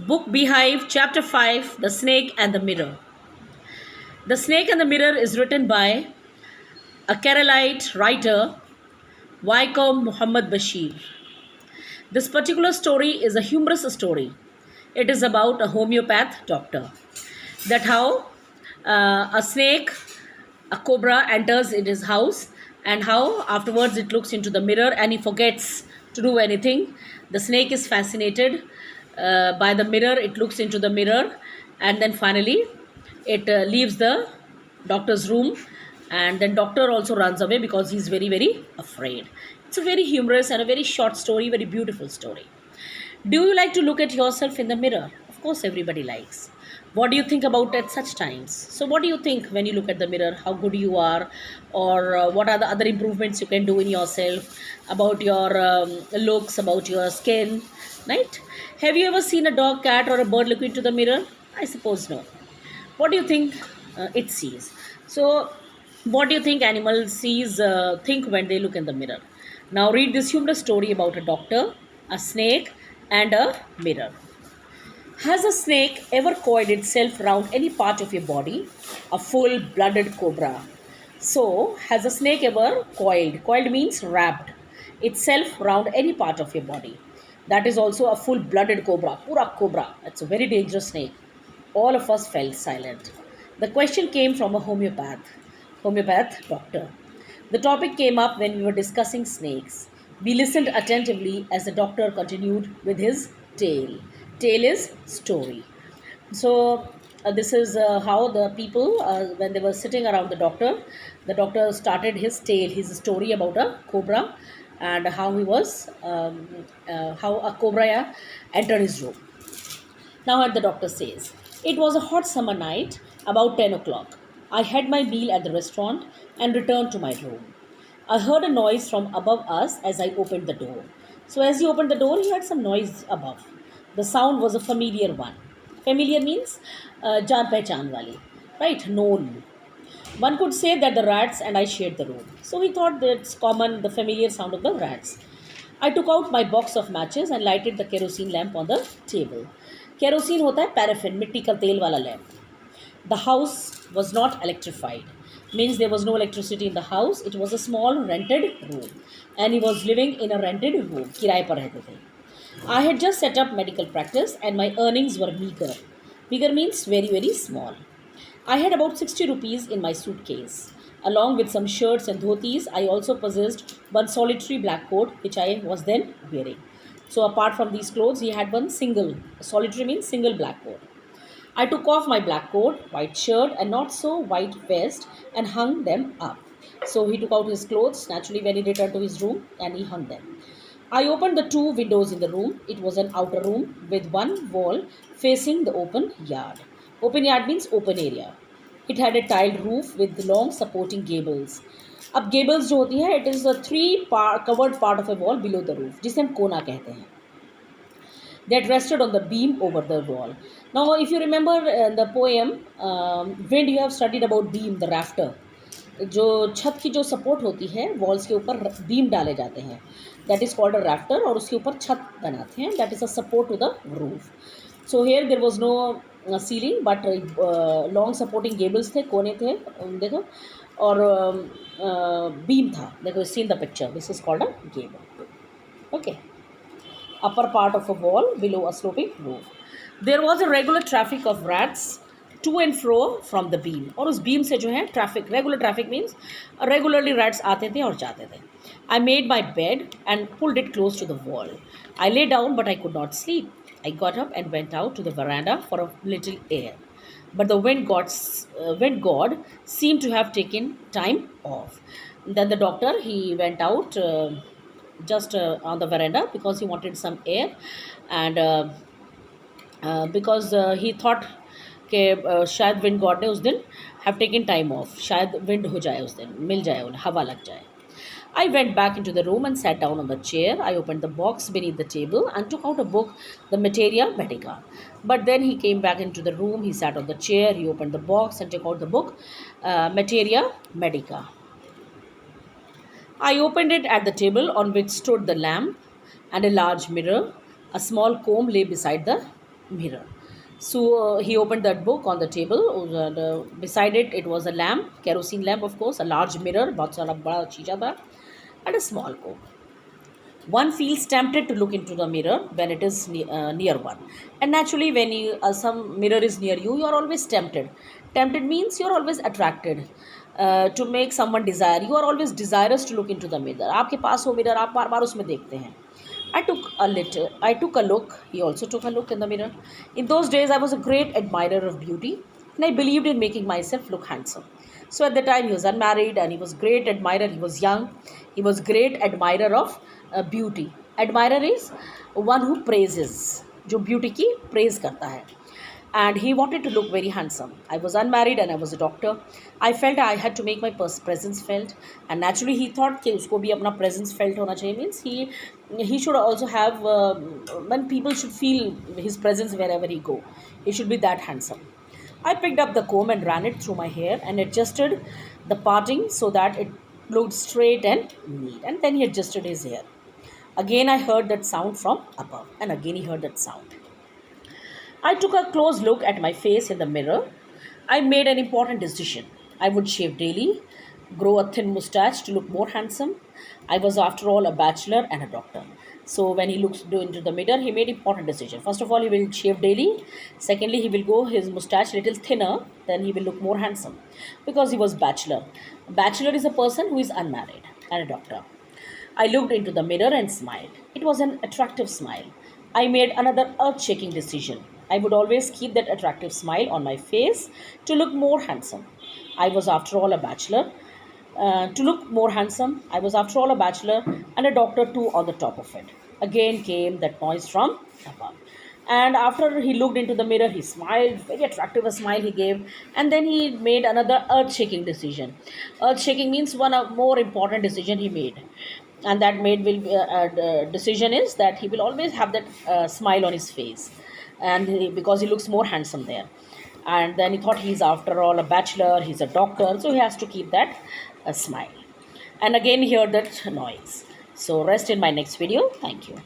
Book Beehive, Chapter 5, The Snake and the Mirror. The Snake and the Mirror is written by a Keralite writer, Waikom Muhammad Bashir. This particular story is a humorous story. It is about a homeopath doctor. That how a snake, a cobra enters in his house, and how afterwards it looks into the mirror and he forgets to do anything. The snake is fascinated by the mirror, it looks into the mirror, and then finally it leaves the doctor's room, and then doctor also runs away because he's very very afraid. It's a very humorous and a very short story, very beautiful story. Do you like to look at yourself in the mirror? Of course, everybody likes. What do you think about at such times? So, what do you think when you look at the mirror? How good you are, or what are the other improvements you can do in yourself, about your looks, about your skin, right? Have you ever seen a dog, cat, or a bird look into the mirror? I suppose no. What do you think it sees? So, what do you think animals think when they look in the mirror? Now, read this humorous story about a doctor, a snake, and a mirror. Has a snake ever coiled itself round any part of your body? A full blooded cobra. So, has a snake ever coiled? Coiled means wrapped itself round any part of your body. That is also a full blooded cobra, pura cobra. It's a very dangerous snake. All of us fell silent. The question came from a homeopath doctor. The topic came up when we were discussing snakes. We listened attentively as the doctor continued with his tale. Tale is story. So, this is how the people, when they were sitting around the doctor started his tale, his story about a cobra and how a cobra entered his room. Now, what the doctor says, it was a hot summer night, about 10 o'clock. I had my meal at the restaurant and returned to my room. I heard a noise from above us as I opened the door. So, as he opened the door, he heard some noise above. The sound was a familiar one. Familiar means jaan pehchan wali, right? Known. One could say that the rats and I shared the room. So we thought that it's common, the familiar sound of the rats. I took out my box of matches and lighted the kerosene lamp on the table. Kerosene होता है paraffin, मिट्टी का तेल वाला lamp. The house was not electrified. Means there was no electricity in the house. It was a small rented room. And he was living in a rented room. किराए पर रहते थे. I had just set up medical practice and my earnings were meager. Meager means very, very small. I had about 60 rupees in my suitcase. Along with some shirts and dhotis, I also possessed one solitary black coat which I was then wearing. So, apart from these clothes, he had one single, solitary means single black coat. I took off my black coat, white shirt, and not so white vest and hung them up. So, he took out his clothes naturally when he returned to his room and he hung them. I opened the two windows in the room. It was an outer room with one wall facing the open yard. Open yard means open area. It had a tiled roof with long supporting gables. अब gables जो होती है, it is a covered part of a wall below the roof, जिसे हम कोना कहते हैं. That rested on the beam over the wall. Now, if you remember the poem, Wind, you have studied about beam, the rafter. जो छत की जो support होती है वॉल्स के ऊपर बीम डाले जाते हैं, that is called a rafter, और उसके ऊपर छत बनाते हैं, that is a support to the roof. So here there was no ceiling but long supporting gables थे, कोने थे, देखो, और बीम था, देखो, seen the picture, this is called a gable. Okay, upper part of a wall below a sloping roof. There was a regular traffic of rats to and fro from the beam. और उस beam से जो है traffic, regular traffic means regularly rats आते थे और जाते थे. I made my bed and pulled it close to the wall. I lay down but I could not sleep. I got up and went out to the veranda for a little air. But the wind god seemed to have taken time off. Then the doctor, he went out just on the veranda because he wanted some air, and because he thought कि शायद wind God ने उस दिन have taken time of, शायद wind हो जाए उस दिन, मिल जाए उन्हें, हवा लग जाए. I went back into the room and sat down on the chair. I opened the box beneath the table and took out a book, the Materia Medica. But then he came back into the room, he sat on the chair, he opened the box and took out the book, Materia Medica. I opened it at the table on which stood the lamp and a large mirror. A small comb lay beside the mirror. So he opened that book on the table. Beside it, it was a lamp, kerosene lamp, of course, a large mirror, बहुत सारा बड़ा शीशा था, and a small coke. One feels tempted to look into the mirror when it is near one, and naturally when you some mirror is near you, you are always tempted. Tempted means you are always attracted to make someone desire. You are always desirous to look into the mirror. आपके पास हो mirror, आप बार बार उसमें देखते हैं. I took a look. He also took a look in the mirror. In those days, I was a great admirer of beauty, and I believed in making myself look handsome. So at the time, he was unmarried, and he was great admirer. He was young. He was great admirer of beauty. Admirer is one who praises, जो beauty की praise करता है. And he wanted to look very handsome. I was unmarried and I was a doctor. I felt I had to make my presence felt, and naturally he thought कि उसको भी अपना presence felt होना चाहिए. Means he should also have when people should feel his presence wherever he go. He should be that handsome. I picked up the comb and ran it through my hair and adjusted the parting so that it looked straight and neat. And then he adjusted his hair. Again I heard that sound from above, and again he heard that sound. I took a close look at my face in the mirror. I made an important decision. I would shave daily, grow a thin mustache to look more handsome. I was, after all, a bachelor and a doctor. So when he looks into the mirror, he made important decision. First of all, he will shave daily. Secondly, he will grow his mustache little thinner. Then he will look more handsome because he was bachelor. A bachelor is a person who is unmarried and a doctor. I looked into the mirror and smiled. It was an attractive smile. I made another earth-shaking decision. I would always keep that attractive smile on my face to look more handsome. I was, after all, a bachelor. To look more handsome, I was, after all, a bachelor and a doctor too on the top of it. Again came that noise from above. And after he looked into the mirror, he smiled, very attractive a smile he gave, and then he made another earth-shaking decision. Earth-shaking means one more important decision he made, and that decision is that he will always have that smile on his face, and because he looks more handsome there. And then he thought he's, after all, a bachelor, he's a doctor, so he has to keep that smile. And again he heard that noise. So rest in my next video. Thank you.